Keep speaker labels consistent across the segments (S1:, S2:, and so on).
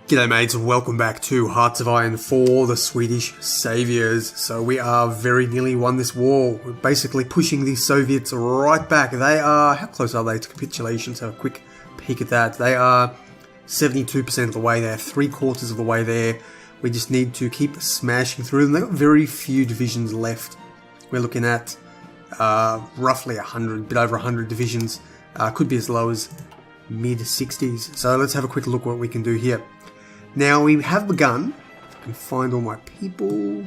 S1: G'day mates, welcome back to Hearts of Iron for the Swedish Saviours. So we are very nearly won this war. We're basically pushing the Soviets right back. They are, how close are they to capitulation? So a quick peek at that. They are 72% of the way there, 3/4 of the way there. We just need to keep smashing through them. They've got very few divisions left. We're looking at roughly 100, a bit over 100 divisions. Could be as low as mid-60s. So let's have a quick look what we can do here. Now we have begun. I can find all my people.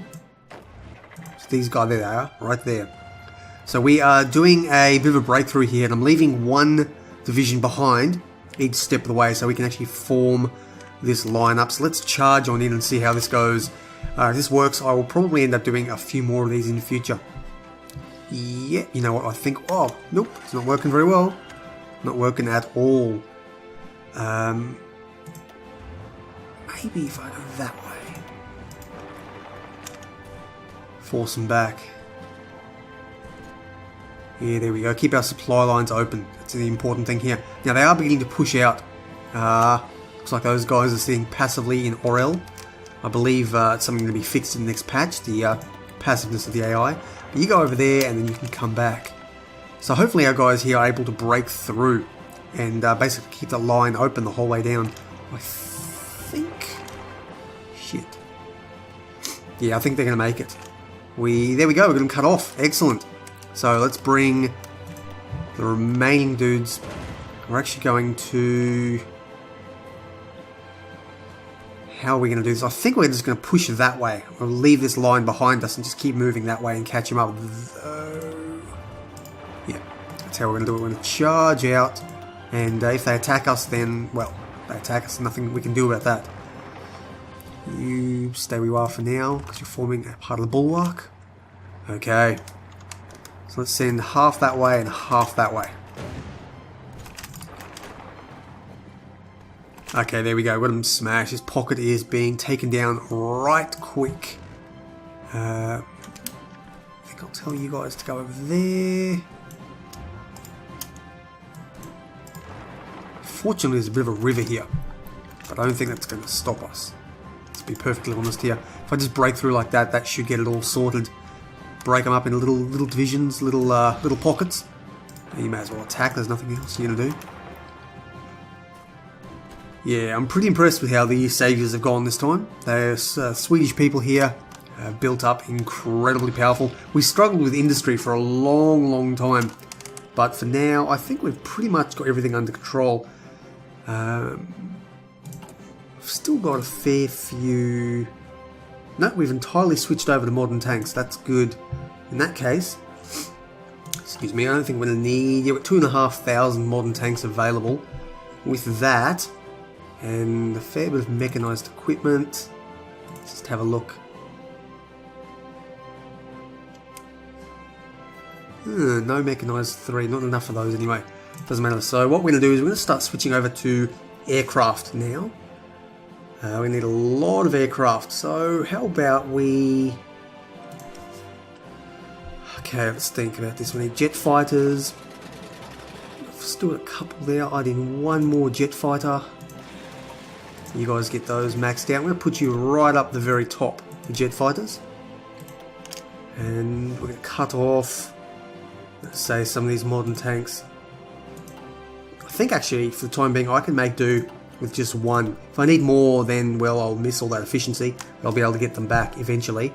S1: So these guys, there they are, right there. So we are doing a bit of a breakthrough here, and I'm leaving one division behind each step of the way so we can actually form this lineup. So let's charge on in and see how this goes. If this works, I will probably end up doing a few more of these in the future. Yeah, you know what I think? Oh, nope, it's not working very well. Not working at all. Maybe if I go that way. Force them back. Yeah, there we go. Keep our supply lines open. That's the important thing here. Now they are beginning to push out. Looks like those guys are sitting passively in Orel. I believe it's something to be fixed in the next patch, the passiveness of the AI. But you go over there and then you can come back. So hopefully our guys here are able to break through and basically keep the line open the whole way down. I think... Shit. Yeah, I think they're going to make it. There we go, we're going to cut off. Excellent. So let's bring the remaining dudes. We're actually going to... How are we going to do this? I think we're just going to push that way. We'll leave this line behind us and just keep moving that way and catch him up. Yeah, that's how we're going to do it. We're going to charge out. And if they attack us, then, well, they attack us, nothing we can do about that. You stay where you are for now, because you're forming a part of the bulwark. Okay. So let's send half that way and half that way. Okay, there we go. Got him smashed. His pocket is being taken down right quick. I think I'll tell you guys to go over there. Fortunately, there's a bit of a river here, but I don't think that's going to stop us. Let's be perfectly honest here. If I just break through like that, that should get it all sorted. Break them up into little divisions, little pockets. And you may as well attack. There's nothing else you're going to do. Yeah, I'm pretty impressed with how the Saviours have gone this time. They're Swedish people here, built up, incredibly powerful. We struggled with industry for a long time, but for now, I think we've pretty much got everything under control. I've still got a fair few... No, we've entirely switched over to modern tanks. That's good. In that case, excuse me, I don't think we're going to need... Yeah, we've got 2,500 modern tanks available. With that, and a fair bit of mechanised equipment. Let's just have a look. No mechanised 3, not enough of those anyway. Doesn't matter. So what we're going to do is we're going to start switching over to aircraft now. We need a lot of aircraft. So how about we... Okay, let's think about this. We need jet fighters. Still got a couple there. I need one more jet fighter. You guys get those maxed out. I'm going to put you right up the very top, the jet fighters. And we're going to cut off, let's say, some of these modern tanks. I think actually, for the time being, I can make do with just one. If I need more, then, well, I'll miss all that efficiency. I'll be able to get them back eventually.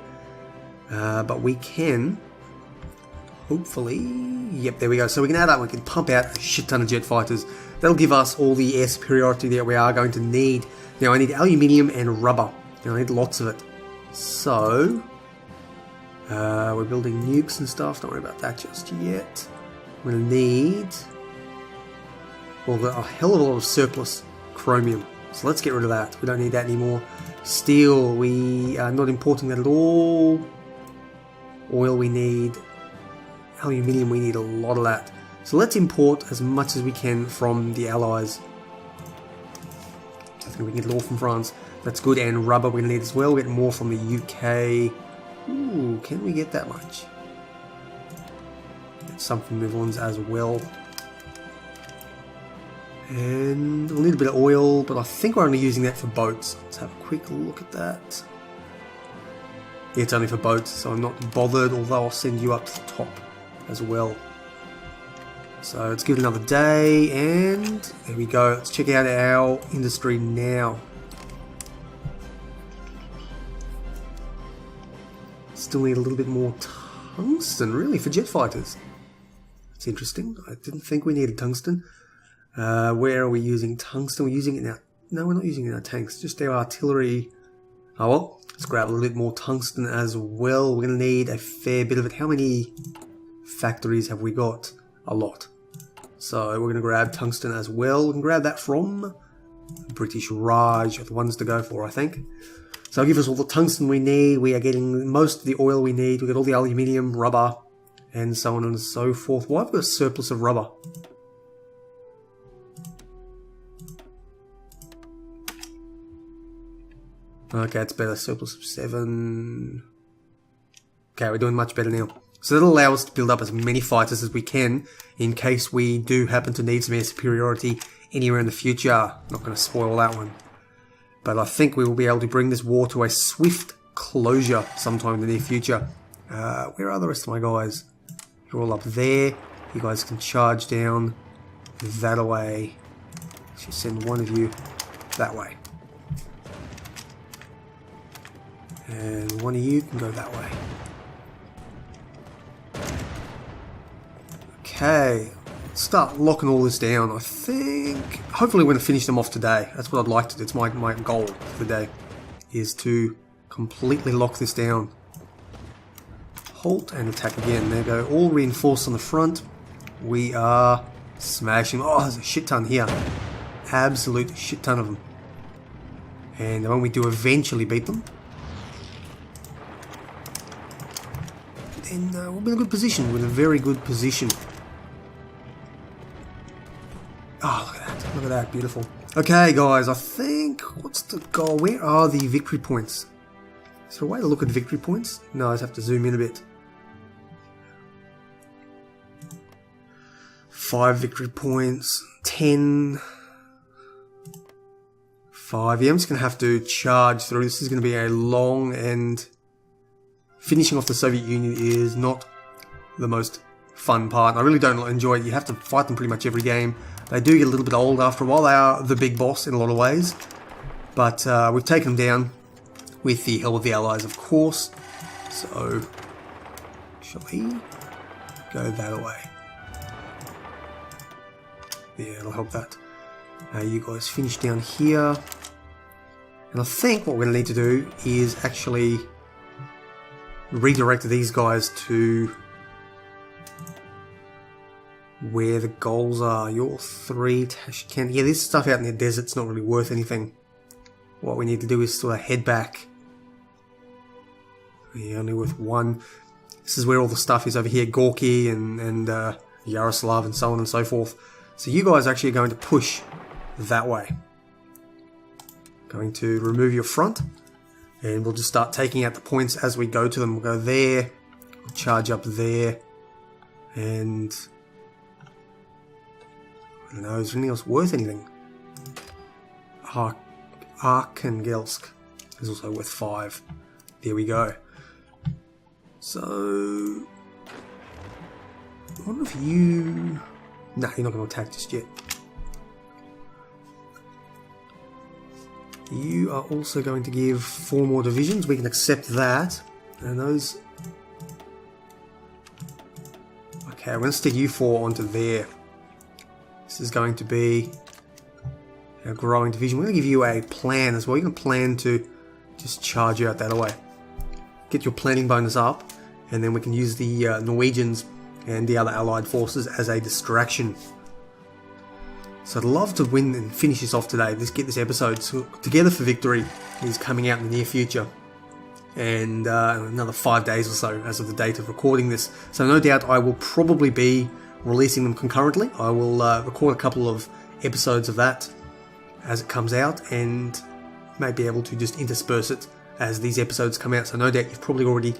S1: But we can, hopefully... Yep, there we go. So we can add up, we can pump out a shit ton of jet fighters. That'll give us all the air superiority that we are going to need. Now I need aluminium and rubber. Now I need lots of it. So, we're building nukes and stuff. Don't worry about that just yet. I'm going to need, well, a hell of a lot of surplus chromium. So let's get rid of that. We don't need that anymore. Steel, we are not importing that at all. Oil we need. Aluminium, we need a lot of that. So let's import as much as we can from the Allies. I think we can get it all from France. That's good. And rubber we're going to need as well. We'll get more from the UK. Ooh, can we get that much? Get some from the Netherlands as well. And a little bit of oil, but I think we're only using that for boats. Let's have a quick look at that. Yeah, it's only for boats, so I'm not bothered, although I'll send you up to the top as well. So let's give it another day, and there we go. Let's check out our industry now. Still need a little bit more tungsten, really, for jet fighters. That's interesting. I didn't think we needed tungsten. Where are we using tungsten? We're using it now. No, we're not using it in our tanks, just our artillery. Oh well, let's grab a little bit more tungsten as well. We're going to need a fair bit of it. How many factories have we got? A lot. So we're going to grab tungsten as well. We can grab that from British Raj, are the ones to go for, I think. So it'll give us all the tungsten we need. We are getting most of the oil we need. We got all the aluminium, rubber, and so on and so forth. Why have we got a surplus of rubber? Okay, it's better. Surplus of 7. Okay, we're doing much better now. So that'll allow us to build up as many fighters as we can in case we do happen to need some air superiority anywhere in the future. Not going to spoil that one. But I think we will be able to bring this war to a swift closure sometime in the near future. Where are the rest of my guys? You're all up there. You guys can charge down that way. Let's send one of you that way. And one of you can go that way. Okay, let's start locking all this down. I think, hopefully we're going to finish them off today. That's what I'd like to do. It's my goal for the day, is to completely lock this down. Halt and attack again. There we go. All reinforced on the front. We are smashing. Oh, there's a shit ton here. Absolute shit ton of them. And when we do eventually beat them, then we'll be in a good position. We're in a very good position. Oh, look at that. Look at that. Beautiful. Okay, guys, I think... What's the goal? Where are the victory points? Is there a way to look at victory points? No, I just have to zoom in a bit. 5 victory points. 10. 5. Yeah, I'm just going to have to charge through. This is going to be a long and... Finishing off the Soviet Union is not the most fun part. I really don't enjoy it. You have to fight them pretty much every game. They do get a little bit old after a while. They are the big boss in a lot of ways. But we've taken them down with the help of the Allies, of course. So, shall we go that way? Yeah, it'll help that. You guys finish down here. And I think what we're going to need to do is actually... redirect these guys to where the goals are. Your 3 Tashkent. Yeah, this stuff out in the desert's not really worth anything. What we need to do is sort of head back. Yeah, only worth 1. This is where all the stuff is over here. Gorky and Yaroslav and so on and so forth. So you guys are actually going to push that way. Going to remove your front. And we'll just start taking out the points as we go to them. We'll go there, we'll charge up there, and I don't know, is there anything else worth anything? Arkhangelsk is also worth 5. There we go. So, I wonder if you... Nah, you're not going to attack just yet. You are also going to give 4 more divisions. We can accept that. And those... Okay, I'm going to stick you 4 onto there. This is going to be a growing division. We're going to give you a plan as well. You can plan to just charge out that way. Get your planning bonus up. And then we can use the Norwegians and the other allied forces as a distraction. So I'd love to win and finish this off today. Let's get this episode together for victory. Is coming out in the near future. And another 5 days or so as of the date of recording this. So no doubt I will probably be releasing them concurrently. I will record a couple of episodes of that as it comes out. And may be able to just intersperse it as these episodes come out. So no doubt you've probably already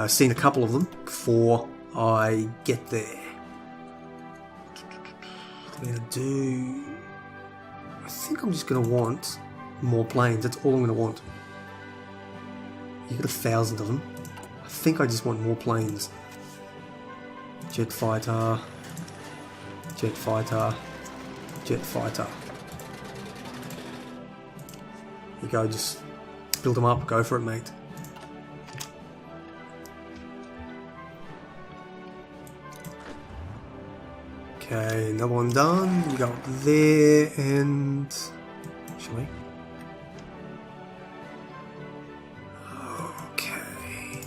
S1: seen a couple of them before I get there. What I'm going to do... I think I'm just going to want more planes. That's all I'm going to want. You get 1,000 of them. I think I just want more planes. Jet fighter. Jet fighter. Jet fighter. Here you go, just build them up. Go for it, mate. Okay, another one done. You go up there and... Actually... Okay.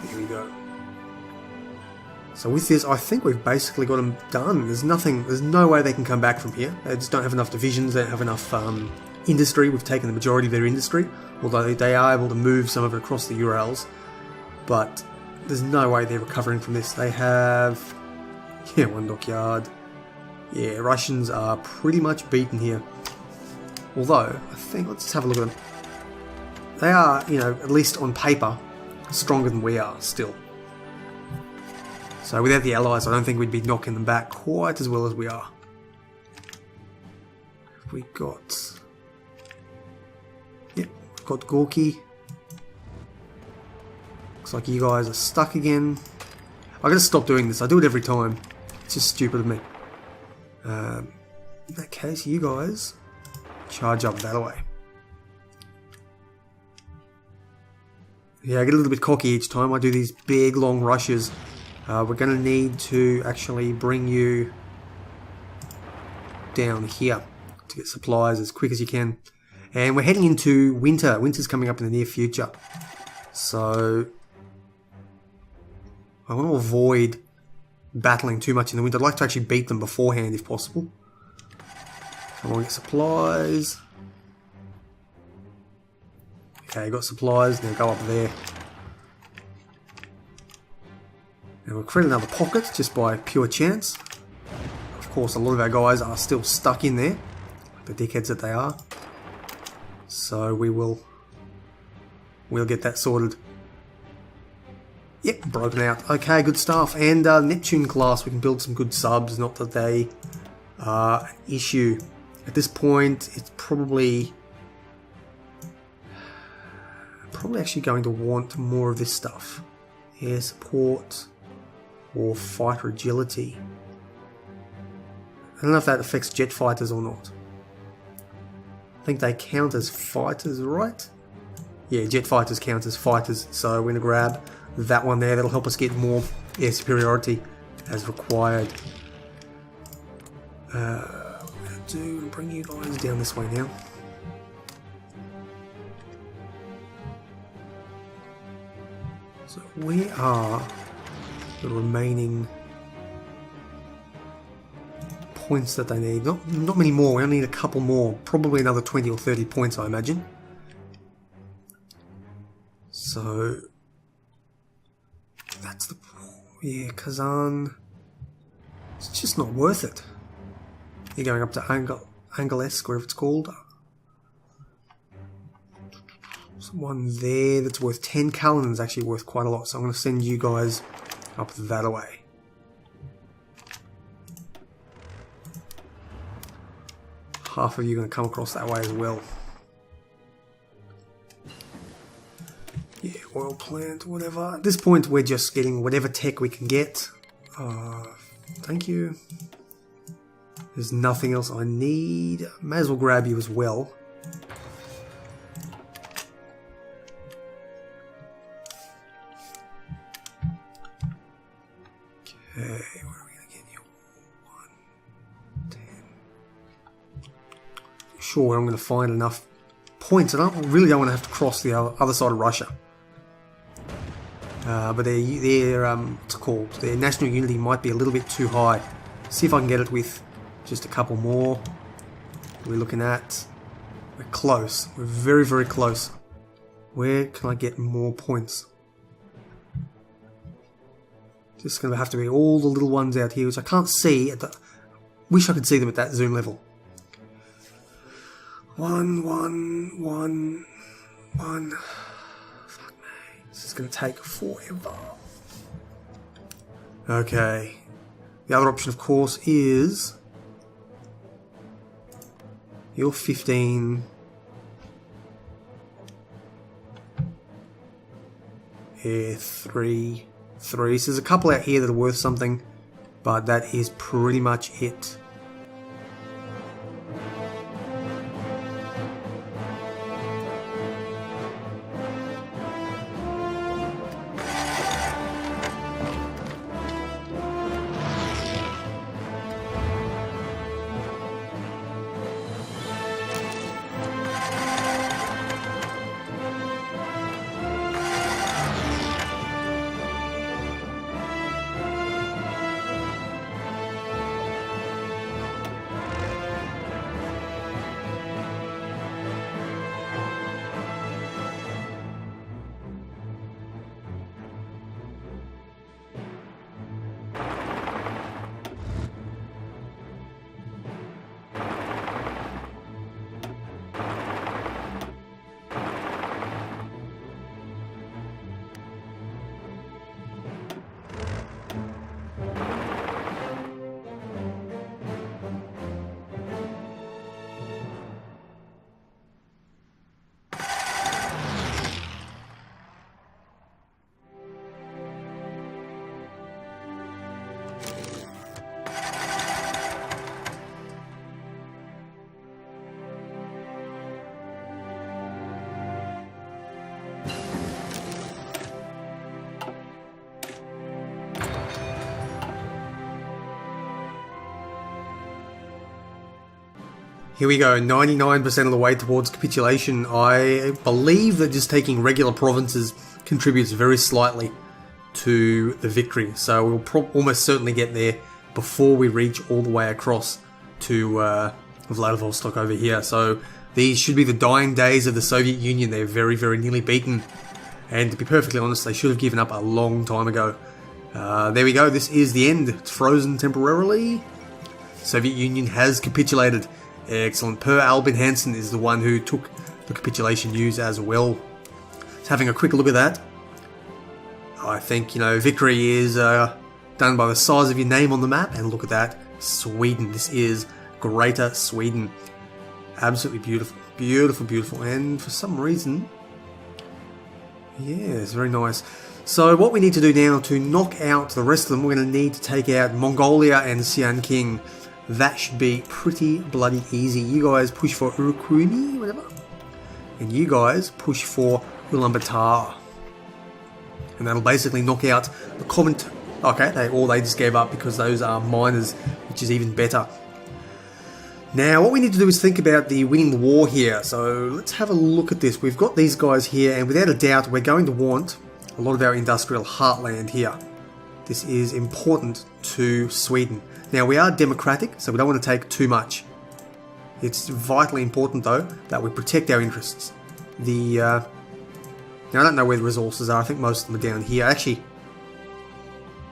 S1: Here we go. So with this, I think we've basically got them done. There's no way they can come back from here. They just don't have enough divisions, they don't have enough industry. We've taken the majority of their industry, although they are able to move some of it across the Urals. But there's no way they're recovering from this. They have, yeah, one dockyard. Yeah, Russians are pretty much beaten here. Although, I think, let's just have a look at them. They are, you know, at least on paper, stronger than we are still. So without the Allies, I don't think we'd be knocking them back quite as well as we are. We got... Yep, got Gorky. Looks like you guys are stuck again. I gotta stop doing this. I do it every time. It's just stupid of me. In that case, you guys charge up that way. Yeah, I get a little bit cocky each time I do these big long rushes. We're going to need to actually bring you down here to get supplies as quick as you can. And we're heading into winter. Winter's coming up in the near future. So I want to avoid battling too much in the winter. I'd like to actually beat them beforehand if possible. Come on, get supplies. Okay, got supplies. Now go up there. And we'll create another pocket just by pure chance. Of course, a lot of our guys are still stuck in there, like the dickheads that they are. So we'll get that sorted. Yep, broken out. Okay, good stuff. And Neptune class, we can build some good subs. Not that they are an issue at this point. It's probably actually going to want more of this stuff. Air support. Or fighter agility. I don't know if that affects jet fighters or not. I think they count as fighters, right? Yeah, jet fighters count as fighters, so we're going to grab that one there. That'll help us get more air superiority as required. What I'm going to do, bring you guys down this way now. So we are the remaining points that they need. Not many more, we only need a couple more. Probably another 20 or 30 points, I imagine. So that's the... yeah, Kazan. It's just not worth it. You're going up to Anglesk, whatever it's called. There's one there that's worth 10. Kallin's actually worth quite a lot, so I'm going to send you guys up that way. Half of you are going to come across that way as well. Yeah, oil plant, whatever. At this point, we're just getting whatever tech we can get. Thank you. There's nothing else I need. May as well grab you as well. Okay, where are we going to get you? 110. Sure, I'm going to find enough points. I really don't want to have to cross the other side of Russia. But their what's it called? Their national unity might be a little bit too high. See if I can get it with just a couple more. We're looking at... we're close. We're very, very close. Where can I get more points? Just going to have to be all the little ones out here, which I can't see at the... wish I could see them at that zoom level. 1, 1, 1, 1. Fuck me. This is going to take forever. Okay. The other option, of course, is you're 15. Yeah, 3. So there's a couple out here that are worth something, but that is pretty much it. Here we go, 99% of the way towards capitulation. I believe that just taking regular provinces contributes very slightly to the victory. So we'll almost certainly get there before we reach all the way across to Vladivostok over here. So these should be the dying days of the Soviet Union. They're very, very nearly beaten. And to be perfectly honest, they should have given up a long time ago. There we go, this is the end. It's frozen temporarily. Soviet Union has capitulated. Excellent. Per Albin Hansen is the one who took the capitulation news as well. Just having a quick look at that. I think, victory is done by the size of your name on the map. And look at that. Sweden. This is Greater Sweden. Absolutely beautiful. Beautiful, beautiful. And for some reason... yeah, it's very nice. So what we need to do now to knock out the rest of them, we're going to need to take out Mongolia and Sian King. That should be pretty bloody easy. You guys push for Urukuni, whatever. And you guys push for Ulaanbaatar. And that'll basically knock out the comment. Okay, they just gave up because those are miners, which is even better. Now, what we need to do is think about the winning the war here. So let's have a look at this. We've got these guys here, and without a doubt, we're going to want a lot of our industrial heartland here. This is important to Sweden. Now, we are democratic, so we don't want to take too much. It's vitally important, though, that we protect our interests. Now, I don't know where the resources are. I think most of them are down here. Actually,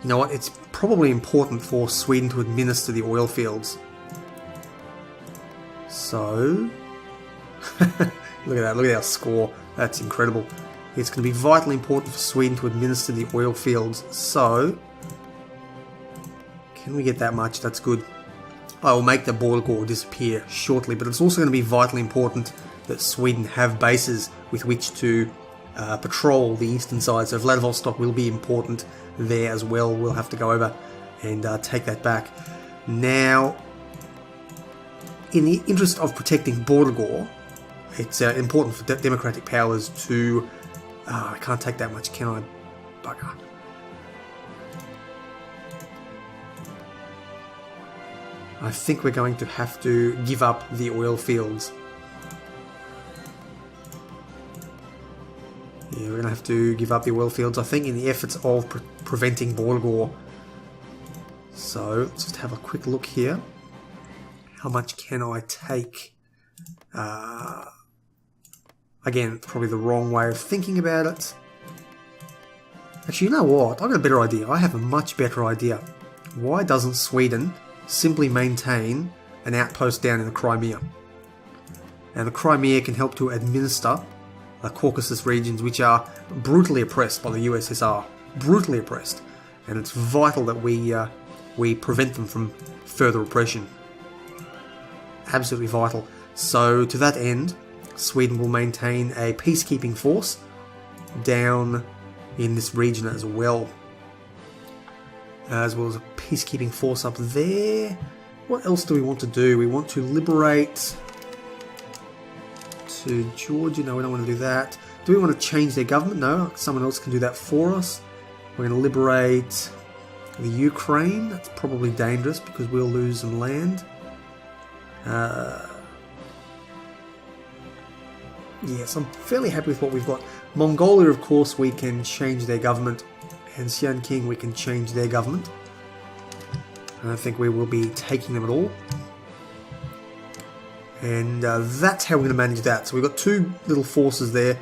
S1: you know what? It's probably important for Sweden to administer the oil fields. So, look at that. Look at our score. That's incredible. It's going to be vitally important for Sweden to administer the oil fields. So, can we get that much? That's good. I will make the border gore disappear shortly, but it's also going to be vitally important that Sweden have bases with which to patrol the eastern side. So Vladivostok will be important there as well. We'll have to go over and take that back. Now, in the interest of protecting border gore, it's important for democratic powers to... I can't take that much, can I? Bugger. I think we're going to have to give up the oil fields. Yeah, we're going to have to give up the oil fields, I think, in the efforts of preventing border gore. So, let's just have a quick look here. How much can I take? Again, probably the wrong way of thinking about it. Actually, you know what? I've got a better idea. I have a much better idea. Why doesn't Sweden simply maintain an outpost down in the Crimea? And the Crimea can help to administer the Caucasus regions, which are brutally oppressed by the USSR. Brutally oppressed. And it's vital that we we prevent them from further oppression. Absolutely vital. So to that end, Sweden will maintain a peacekeeping force down in this region as well as a peacekeeping force up there. What else do we want to do? We want to liberate to Georgia. No, we don't want to do that. Do we want to change their government? No, someone else can do that for us. We're going to liberate the Ukraine. That's probably dangerous because we'll lose some land. Yes, I'm fairly happy with what we've got. Mongolia, of course, we can change their government. And Xian King, we can change their government. I don't think we will be taking them at all. And that's how we're going to manage that. So we've got two little forces there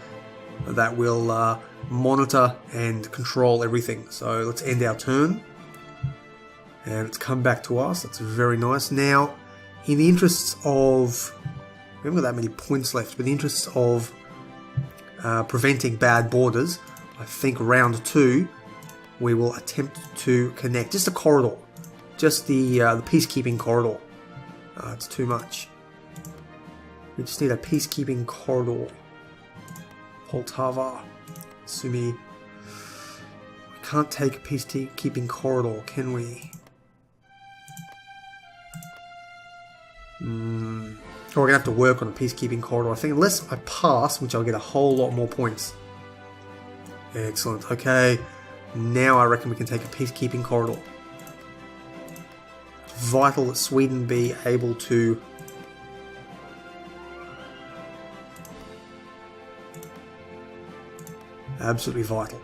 S1: that will monitor and control everything. So let's end our turn. And it's come back to us. That's very nice. Now, in the interests of... we haven't got that many points left, but in the interests of preventing bad borders, I think round 2 we will attempt to connect just a corridor. Just the peacekeeping corridor. It's too much. We just need a peacekeeping corridor. Poltava. Sumi. We can't take a peacekeeping corridor, can we? Oh, we're going to have to work on a peacekeeping corridor. I think unless I pass, which I'll get a whole lot more points. Excellent. Okay. Now I reckon we can take a peacekeeping corridor. Vital that Sweden be able to absolutely vital.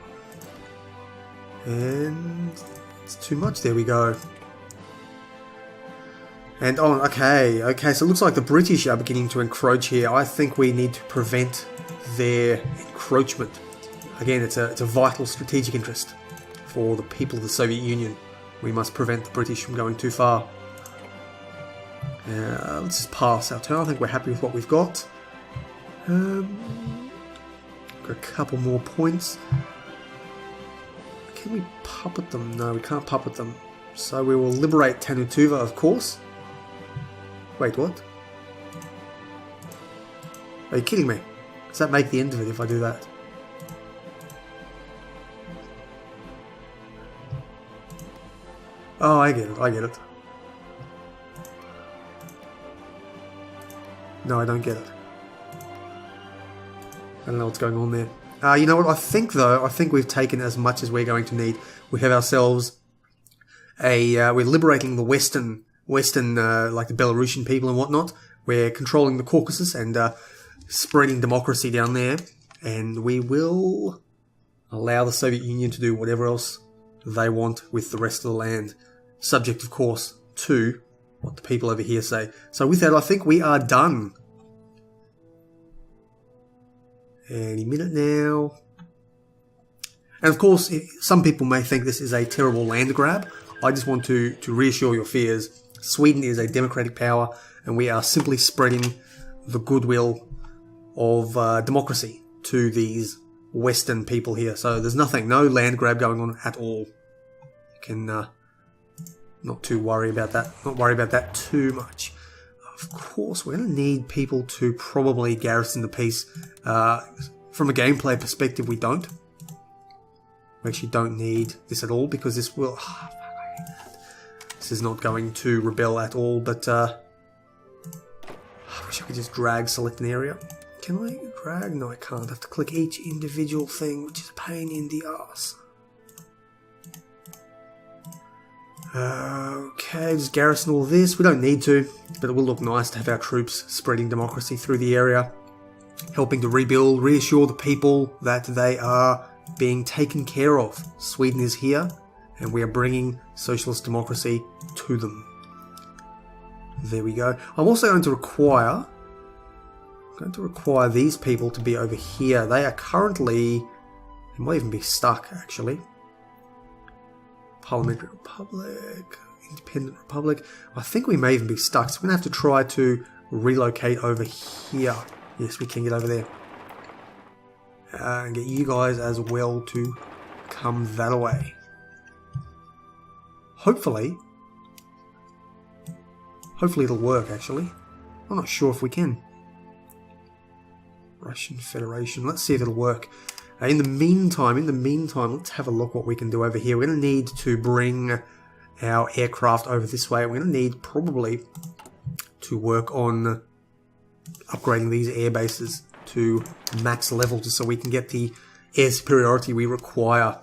S1: And it's too much. There we go. And oh, okay, so it looks like the British are beginning to encroach here. I think we need to prevent their encroachment. Again, it's a vital strategic interest for the people of the Soviet Union. We must prevent the British from going too far. Let's just pass our turn. I think we're happy with what we've got. Got a couple more points. Can we puppet them? No, we can't puppet them. So we will liberate Tanutuva, of course. Wait, what? Are you kidding me? Does that make the end of it if I do that? Oh, I get it. No, I don't get it. I don't know what's going on there. You know what? I think we've taken as much as we're going to need. We have ourselves we're liberating the Western, like the Belarusian people and whatnot. We're controlling the Caucasus and spreading democracy down there. And we will allow the Soviet Union to do whatever else they want with the rest of the land. Subject, of course, to what the people over here say. So with that, I think we are done. Any minute now. And of course, some people may think this is a terrible land grab. I just want to reassure your fears. Sweden is a democratic power, and we are simply spreading the goodwill of democracy to these Western people here. So there's no land grab going on at all. You can not worry about that too much. Of course, we're going to need people to probably garrison the peace. From a gameplay perspective, we don't. We actually don't need this at all because this will... This is not going to rebel at all, but I wish I could just select an area. Can I drag? No, I can't. I have to click each individual thing, which is a pain in the ass. Okay, just garrison all this. We don't need to, but it will look nice to have our troops spreading democracy through the area, helping to rebuild, reassure the people that they are being taken care of. Sweden is here, and we are bringing socialist democracy to them. There we go. I'm also going to require these people to be over here. They are currently... They might even be stuck, actually. Parliamentary Republic, Independent Republic. I think we may even be stuck, so we're going to have to try to relocate over here. Yes, we can get over there. And get you guys as well to come that way. Hopefully, Hopefully it'll work, actually. I'm not sure if we can. Russian Federation. Let's see if it'll work. In the meantime, let's have a look what we can do over here. We're going to need to bring our aircraft over this way. We're going to need probably to work on upgrading these air bases to max level just so we can get the air superiority we require.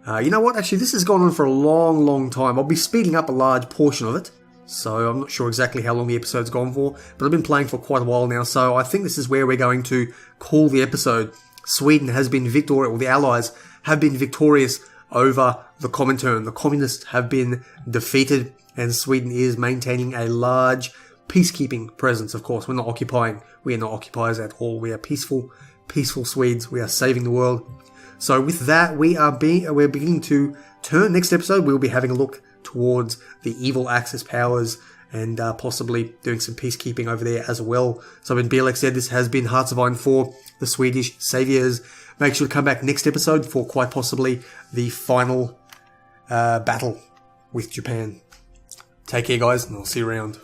S1: You know what? Actually, this has gone on for a long time. I'll be speeding up a large portion of it. So I'm not sure exactly how long the episode's gone for, but I've been playing for quite a while now, so I think this is where we're going to call the episode. Sweden has been victorious, or the Allies have been victorious over the Comintern. The Communists have been defeated, and Sweden is maintaining a large peacekeeping presence. Of course, we're not occupying. We are not occupiers at all. We are peaceful Swedes. We are saving the world. So with that, we're beginning to turn. Next episode, we'll be having a look towards the evil Axis powers and possibly doing some peacekeeping over there as well. So in Blxz said, this has been Hearts of Iron 4, the Swedish Saviours. Make sure to come back next episode for quite possibly the final battle with Japan. Take care, guys, and I'll see you around.